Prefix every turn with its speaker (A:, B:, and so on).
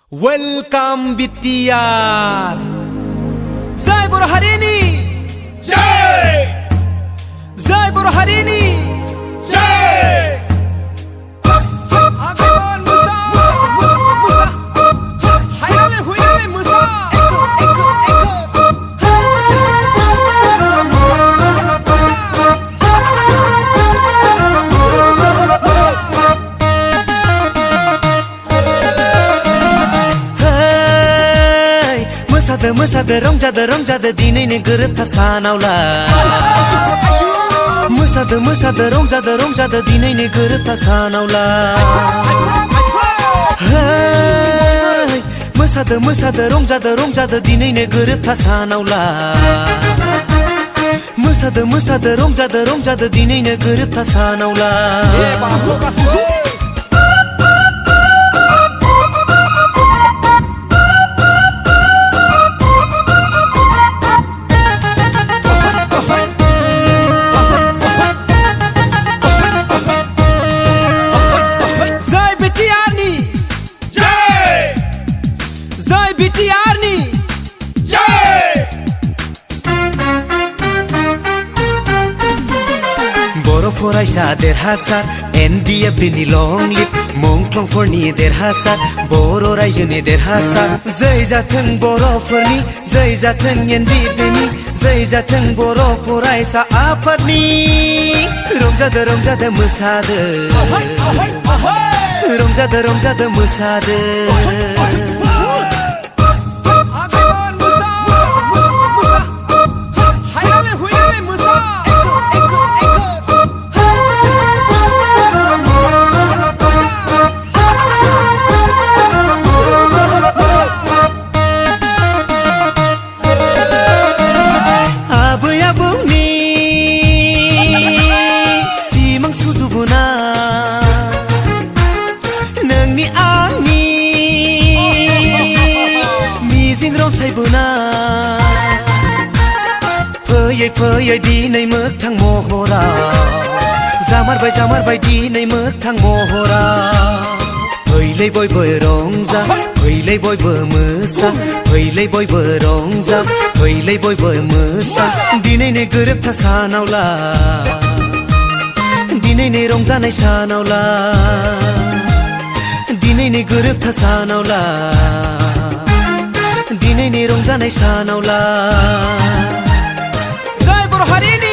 A: Welcome BTR. Jai Boro Harini.
B: Jai.
A: Jai Boro Harini.
B: Jai.
A: Agawan Musa. Hayale huyale Musa. Musada rongjada dinayni go'ribta sanawla. Musada rongjada dinayni go'ribta sanawla. Hey, musada rongjada dinayni go'ribta sanawla. Musada rongjada dinayni go'ribta sanawla. BTR ni
B: Jai.
A: Boro फरायसा देरहासार NDF नि लं live मुंख्लंफोरनि देरहासार बर' रायजोनि देरहासार जै जाथों बर'फोरनि जै जाथों NDF नि जै जाथों बर' फरायसा आफादनि रंजादो मोसादो रंजादो मोसादो नोंनि आंनि मिजिं रनसायबोना फैयै दिनै मोगथां महरा जामारबाय दिनै मोगथां महरा फैलै बयबो रंजा फैलै बयबो मोसा फैलै बयबो रंजा फैलै बयबो मोसा दिनैनि गोरोबथा सानावला दिनैनि रंजानाय सानावला दिनैनि गोरोबथा सानावला दिनैनि रंजानाय सानावला जय बर' हारिनि